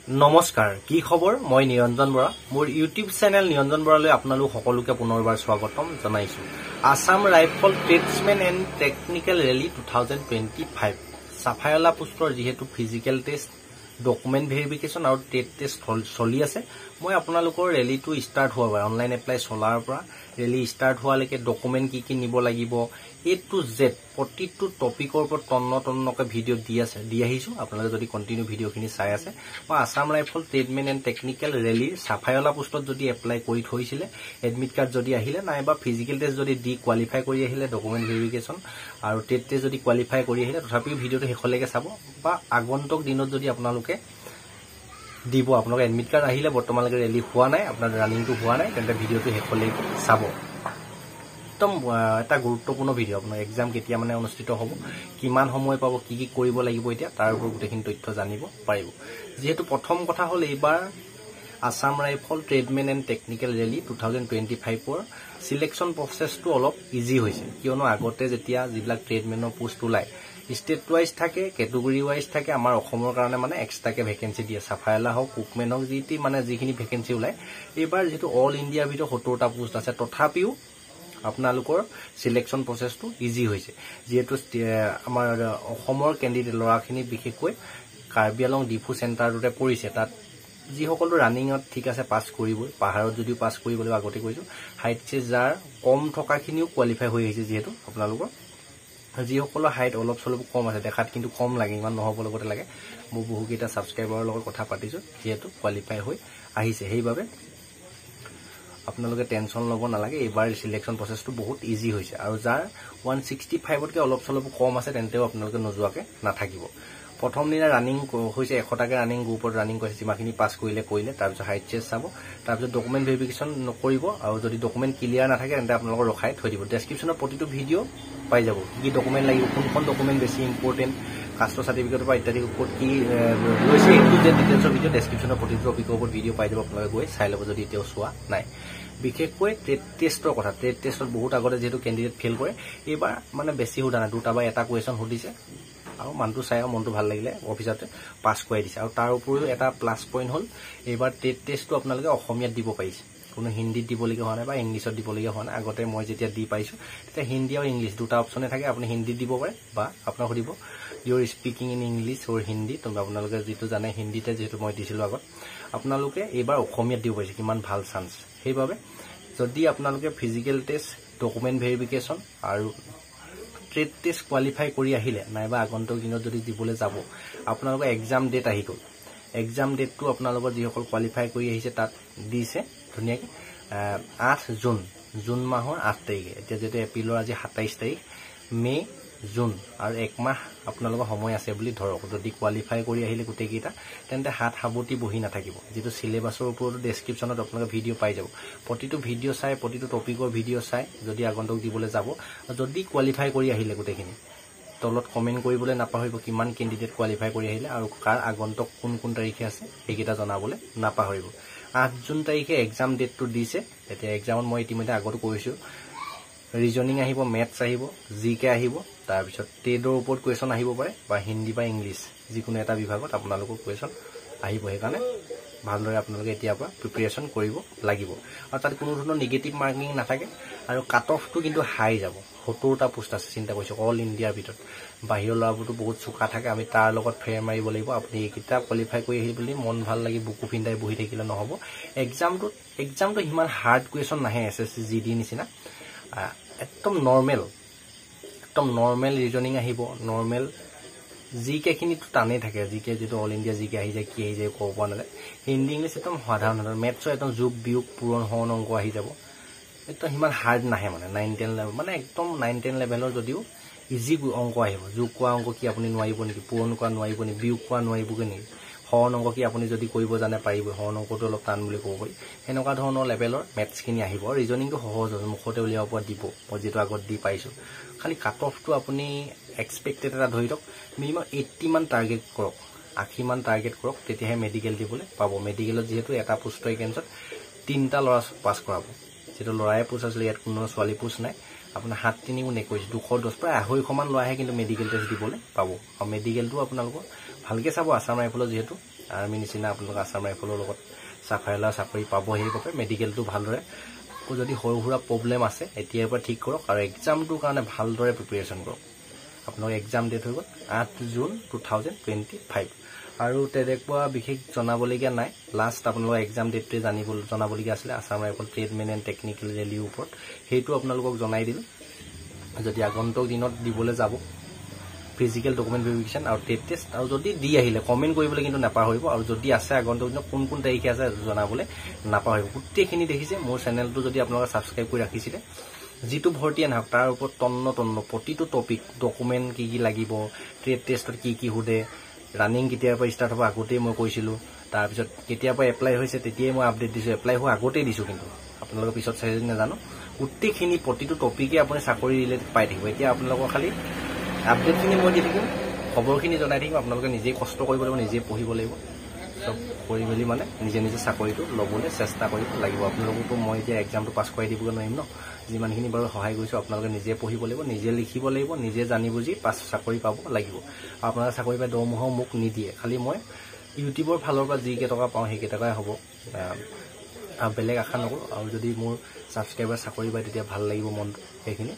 नमस्कार की खबर मैं निरंजन बरा मोर यूट्यूब चैनल निरंजन बराले आपनालोक सकलोके पुनर्बार स्वागतम जनाइछु। Assam rifle tradesman and technical rally 2025 साफायला पोस्टर जेहेतु फिजिकल टेस्ट डॉक्यूमेंट वेरिफिकेशन और टेट टेस्ट चलि आछे। मैं आपनालोकर रैली तो स्टार्ट हुआ बार ऑनलाइन एप्लाई चलार परा रैली स्टार्ट हुआलेके डॉक्यूमेंट की निब लागिबो ए टू जेड प्रतिटो टपिकर ऊपर तन्न तन्नके भिडिओ दी आहिछु। आपनालोके जदि कन्टिन्यू भिडिओखिनि चाइ आछे मैं Assam rifle tradesmen and technical rally साफायला पोस्टत जदि एप्लाई करि थैছিলে एडमिट कार्ड जदि आहिले नाइबा फिजिकल टेस्ट जदि दी क्वालिफाई करि आहिले डॉक्यूमेंट वेरिफिकेशन और टेट टेस्ट जदि क्वालिफाई करि आहिले तथापि भिडिओটো हेखलेके चाबो बा आगंतुक दिনত जदि आपनालोके দিব আপোনাক এডমিট কাৰ্ড আহিলে বৰ্তমানলৈকে ৰেলি হোৱা নাই আপোনাৰ ৰানিংটো হোৱা নাই তেন্তে ভিডিওটো হেকলৈকে চাব। একদম এটা গুৰুত্বপূৰ্ণ ভিডিও আপোনাৰ এক্সাম কেতিয়া মানে অনুষ্ঠিত হ'ব কিমান সময় পাব কি কি কৰিব লাগিব এতিয়া তাৰ ওপৰত গোটেইখিনি তথ্য জানিব পাৰিব। যেহেতু প্ৰথম কথা হ'ল এইবাৰ Assam rifle tradesmen and technical rally 2025 ৰ সিলেকশন প্ৰসেছটো অলপ ইজি হৈছে কিয়নো আগতে যেতিয়া যিবিলাক ট্ৰেডমেনৰ পোষ্ট ওলাই स्टेट वाइज থাকে कैटेगरी वाइज থাকে আমাৰ অসমৰ কাৰণে মানে এক্সট্ৰাকে ভ্যাকেন্সি দিয়ে সাফায়লা হওক কুকমেন হওক জিটি মানে যিখিনি ভ্যাকেন্সি ওলাই এবাৰ যেটো অল ইন্ডিয়া ভিতৰত 70টা পোষ্ট আছে তথাপিও আপোনালোকৰ সিলেকশন প্ৰসেছটো ইজি হৈছে যেটো আমাৰ অসমৰ ক্যান্ডিডেট লৰাখিনি বিশেষকৈ কাৰ্বি আলং ডিফু সেন্টাৰটোতে পৰিছে তাত যি সকলো ৰানিংত ঠিক আছে পাস কৰিব পাহাৰত যদিও পাস কৰিবলৈ আগতে কৈছো হাইট চেজ যাৰ কম থকাখিনিও কোৱালিফাই হৈ আহিছে যেটো আপোনালোকৰ যি সকলো হাইট অলপ চলপ কম আছে দেখাত কিন্তু কম লাগে ইমান নহব লগতে লাগে মই বহুকেইটা সাবস্ক্ৰাইবাৰৰ লগত কথা পাতিছো যেহেতু কোৱালিফাই হৈ আহিছে সেইবাবে আপোনালোকে টেনচন ল'ব নালাগে এবাৰ সিলেকশন প্ৰসেছটো বহুত ইজি হৈছে আৰু যাৰ 165 তকৈ অলপ চলপ কম আছে তেন্তেও আপোনালোকে নজুৱাকে নাথাকিব। প্ৰথম দিনা ৰানিং হৈছে 100টাকে ৰানিং গ্ৰুপত ৰানিং কৰিছে যিমাখিনি পাস কৰিলে তাৰপিছত হাইট চেজ চাব তাৰপিছত ডকুমেন্ট ভেৰিফিকেশ্যন নকৰিব আৰু যদি ডকুমেন্ট ক্লিয়াৰ নাথাকে তেন্তে আপোনালোকৰ ৰখাই থৈ দিব। ডেসক্ৰিপচনত প্ৰতিটো ভিডিও পাই যাব কি ডকুমেন্ট লাগিব কোনখন ডকুমেন্ট বেছি ইম্পৰ্টেন্ট কাষ্ট সাৰ্টিফিকেটৰ পৰা ইত্যাদি ক'ত কি লৈছে একটু যে ডিটেইলছৰ ভিডিও ডেসক্ৰিপচনত প্ৰতিটো টপিকৰ ওপৰত ভিডিও পাই যাব আপোনালোকে গৈ চাই ল'ব যদি এতিয়াও চোৱা নাই। বিশেষকৈ ট্ৰেড টেষ্টৰ কথা ট্ৰেড টেষ্টত বহুত আগতে যেহেতু ক্যান্ডিডেট ফেল কৰে এবাৰ মানে বেছি সোধা নাই দুটা বা এটা কোৱেশ্যন সুধিছে আৰু মানটো চাই মনটো ভাল লাগিলে অফিচতে পাস কৰাই দিছে আৰু তাৰ উপৰিও এটা প্লাস পইণ্ট হ'ল এবাৰ ট্ৰেড টেষ্টটো আপোনালোকে অসমীয়াত দিব পাৰিছে কোনো হিন্দীত দিবলগীয়া হোৱা নাই বা ইংলিছত দিবলগীয়া হোৱা নাই। আগতে মই যেতিয়া দি পাইছো তেতিয়া হিন্দী আৰু ইংলিছ দুটা অপচনে থাকে আপুনি হিন্দীত দিব পাৰে বা আপোনাক সুধিব ইউৰ স্পিকিং ইন ইংলিছ অৰ হিন্দী তো আপোনালোকে যেটো জানে হিন্দীতে যেটো মই দিছিলো আগত আপোনালোকে এবাৰ অসমীয়াত দিব পাৰিছে কিমান ভাল চান্স। সেইবাবে যদি আপোনালোকে ফিজিক্যাল টেষ্ট ডকুমেন্ট ভেৰিফিকেশ্যন আৰু ট্ৰেড টেষ্ট কোৱালিফাই কৰি আহিলে নাইবা আগন্তুক দিনত যদি দিবলৈ যাব আপোনালোকৰ এক্সাম ডেট আহি গ'ল এক্সাম ডেটটো আপোনালোকৰ যিসকল কোৱালিফাই কৰি আহিছে তাত দিছে ধুনীয়াকৈ 8 জুন মাহৰ 8 তাৰিখে এতিয়া যেটো এপ্ৰিলৰ আজি 27 তাৰিখ মে জুন আৰু এক মাহ আপোনালোকৰ সময় আছে বুলি ধৰক যদি কোৱালিফাই কৰি আহিলে গুটেকিটা তেন্তে হাত হাবতি বহি নাথাকিব যেটো সিলেবাসৰ ওপৰত ডেসক্ৰিপচনত আপোনালোকে ভিডিও পাই যাব প্ৰতিটো ভিডিও চাই প্ৰতিটো টপিকৰ ভিডিও চাই যদি আগন্তুক দিবলৈ যাব যদি কোৱালিফাই কৰি আহিলে গুটেখিনি তলত কমেন্ট কৰিবলৈ নাপাহৰিব কিমান ক্যান্ডিডেট কোৱালিফাই কৰি আহিলে আৰু কাৰ আগন্তুক কোন তাৰিখে আছে এইকেইটা জনাবলৈ নাপাহৰিব। 8 জুন তাৰিখে এক্সাম ডেটটো দিছে এতিয়া এক্সামত মই ইতিমধ্যে আগত কৈছো ৰিজনিং আহিব মেথছ আহিব জিকে আহিব তাৰপিছত টেডৰ ওপৰত কোৱেশ্যন আহিব পাৰে বা হিন্দী বা ইংলিছ যিকোনো এটা বিভাগত আপোনালোকৰ কোৱেশ্যন আহিব সেইকাৰণে ভালদৰে আপোনালোকে এতিয়াৰ পৰা প্ৰিপাৰেচন কৰিব লাগিব আৰু তাত কোনো ধৰণৰ নেগেটিভ মাৰ্কিং নাথাকে আৰু কাট অফটো কিন্তু হাই যাব 70টা পোষ্ট আছে চিন্তা কৰিছো অল ইণ্ডিয়াৰ ভিতৰত বাহিৰৰ ল'ৰাবোৰতো বহুত চোকা থাকে আমি তাৰ লগত ফেৰ মাৰিব লাগিব আপুনি এইকেইটা কোৱালিফাই কৰি আহিল বুলি মন ভাল লাগি বুকু ফিন্দাই বহি থাকিলে নহ'ব। এক্সামটো ইমান হাৰ্ড কুৱেশ্যন নাহে এছএছচি জিডি নিচিনা একদম নৰ্মেল ৰিজনিং আহিব নৰ্মেল জিকে খিনিটো টানেই থাকে জিকে যেটো অল ইণ্ডিয়া জিকে আহি যায় কি আহি যায় ক'ব পৰা নাযায় হিন্দী ইংলিছ একদম সাধাৰণ মেথছৰ একদম যোগ বিয়োগ পূৰণ হৰণ অংক আহি যাব একদম ইমান হাৰ্ড নাহে মানে 9-10 লেভেল মানে একদম 9-10 লেভেলৰ যদিও ইজি অংক আহিব যোগ কোৱা অংক কি আপুনি নোৱাৰিব নেকি পূৰণ কৰা নোৱাৰিব নেকি বিয়োগ কোৱা নোৱাৰিবগে নেকি হৰণ অংক কি আপুনি যদি কৰিব জানে পাৰিব হৰণ অংকটো অলপ টান বুলি ক'ব পাৰি এনেকুৱা ধৰণৰ লেভেলৰ মেথছখিনি আহিব ৰিজনিংটো সহজ হয় মুখতে উলিয়াব পৰা দিব মই যেটো আগত দি পাইছো খালি কাট অফটো আপুনি এক্সপেক্টেড এটা ধৰি লওক মিনিমাম 80 মান টাৰ্গেট কৰক 80 মান টাৰ্গেট কৰক তেতিয়াহে মেডিকেল দিবলৈ পাব মেডিকেলত যেহেতু এটা পোষ্ট ভেকেন্সিত 3টা ল'ৰা পাস কৰাব যেটো ল'ৰাই পোষ্ট আছে ইয়াত কোনো ছোৱালী পোষ্ট নাই আপোনাৰ 7-3 গুণ 21 210 প্ৰায় 250 মান ল'ৰাহে কিন্তু মেডিকেল টেষ্ট দিবলৈ পাব আৰু মেডিকেলটো আপোনালোকৰ ভালকে চাব আসাম ৰাইফলৰ যেহেতু আৰ্মি নিচিনা আপোনালোক আছাম ৰাইফলৰ লগত চাফাইলাৰ চাকৰি পাব। সেইবাবে মেডিকেলটো ভালদৰে যদি সৰু সুৰা প্ৰব্লেম আছে এতিয়াৰ পৰা ঠিক কৰক আৰু এক্সামটোৰ কাৰণে ভালদৰে প্ৰিপেৰেশ্যন কৰক। আপোনালোকৰ এক্সাম ডেট হৈ গ'ল 8 জুন 2025 আৰু তেনেকুৱা বিশেষ জনাবলগীয়া নাই। লাষ্ট আপোনালোকৰ এক্সাম ডেটটোৱে জনাবলগীয়া আছিলে Assam rifle tradesmen and technical ৰেলীৰ ওপৰত, সেইটো আপোনালোকক জনাই দিলোঁ। যদি আগন্তুক দিনত দিবলৈ যাব ফিজিকেল ডকুমেণ্ট ভেৰিফিকেশ্যন আৰু টেট টেষ্ট, আৰু যদি দি আহিলে কমেণ্ট কৰিবলৈ কিন্তু নাপাহৰিব, আৰু যদি আছে আগন্তুক দিনত কোন তাৰিখে আছে জনাবলৈ নাপাহৰিব। গোটেইখিনি দেখিছে মোৰ চেনেলটো যদি আপোনালোকে ছাবস্ক্ৰাইব কৰি ৰাখিছিলে, যিটো ভৰ্তিয়ে নাহক তাৰ ওপৰত তন্ন প্ৰতিটো টপিক ডকুমেণ্ট কি লাগিব, ট্ৰেড টেষ্টত কি সোধে, ৰানিং কেতিয়াৰ পৰা ষ্টাৰ্ট হ'ব আগতেই মই কৈছিলোঁ, তাৰপিছত কেতিয়াৰ পৰা এপ্লাই হৈছে তেতিয়াই মই আপডেট দিছোঁ, এপ্লাই হোৱা আগতেই দিছোঁ, কিন্তু আপোনালোকে পিছত চাই যদি নাজানো। গোটেইখিনি প্ৰতিটো টপিকে আপুনি চাকৰি ৰিলেটেড পাই থাকিব। এতিয়া আপোনালোকৰ খালি আপডেটখিনি মই দি থাকিম, খবৰখিনি জনাই থাকিম, আপোনালোকে নিজেই কষ্ট কৰিব লাগিব, নিজেই পঢ়িব লাগিব, চব কৰি মেলি মানে নিজে চাকৰিটো ল'বলৈ চেষ্টা কৰিব লাগিব। আপোনালোককো মই এতিয়া এক্সামটো পাছ কৰাই দিবগৈ নোৱাৰিম ন, যিমানখিনি বাৰু সহায় কৰিছোঁ আপোনালোকে নিজে পঢ়িব লাগিব, নিজে লিখিব লাগিব, নিজে জানি বুজি চাকৰি পাব লাগিব। আপোনালোকে চাকৰি পাই দৰমহাও মোক নিদিয়ে, খালি মই ইউটিউবৰ ফালৰ পৰা যিকেইটকা পাওঁ সেইকেইটকাই হ'ব, বেলেগ আশা নকৰোঁ। আৰু যদি মোৰ ছাবস্ক্ৰাইবাৰ চাকৰি পায় তেতিয়া ভাল লাগিব মনটো। সেইখিনি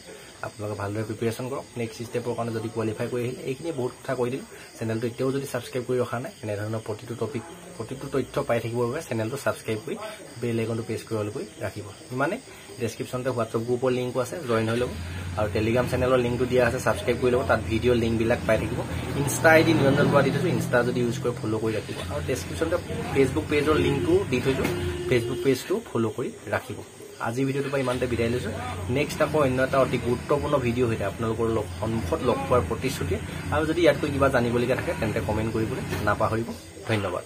আপোনালোকে ভালদৰে প্ৰিপেৰেশ্যন কৰক। নেক্সট ষ্টেপৰ কাৰণে যদি কোৱালিফাই কৰি আহিলে, এইখিনি বহুত কথা কৈ দিলোঁ। চেনেলটো এতিয়াও যদি ছাবস্ক্ৰাইব কৰি ৰখা নাই, এনেধৰণৰ প্ৰতিটো টপিক প্ৰতিটো তথ্য পাই থাকিবৰ বাবে চেনেলটো ছাবস্ক্ৰাইব কৰি বেল আইকনটো প্ৰেছ কৰি ৰাখিব। ইমানে ডেছক্ৰিপশ্যনতে হোৱাটছআপ গ্ৰুপৰ লিংকো আছে, জইন হৈ ল'ব, আৰু টেলিগ্ৰাম চেনেলৰ লিংকটো দিয়া আছে, ছাবস্ক্ৰাইব কৰি ল'ব, তাত ভিডিঅ' লিংকবিলাক পাই থাকিব। ইনষ্টা ID নিৰঞ্জন বৰা দি থৈছোঁ, ইনষ্টা যদি ইউজ কৰি ফ'ল' কৰি ৰাখিব, আৰু ডেছক্ৰিপশ্যনতে ফেচবুক পেজৰ লিংকটো দি থৈছোঁ, ফেচবুক পেজটো ফ'ল' কৰি ৰাখিব। আজি ভিডিঅ'টোৰ পৰা ইমানতে বিদায় লৈছোঁ। নেক্সট আকৌ অন্য এটা অতি গুৰুত্বপূৰ্ণ ভিডিঅ' সৈতে আপোনালোকৰ সন্মুখত লগ পোৱাৰ প্ৰতিশ্ৰুতি, আৰু যদি ইয়াতকৈ কিবা জানিবলগীয়া থাকে তেন্তে কমেণ্ট কৰিবলৈ নাপাহৰিব। ধন্যবাদ।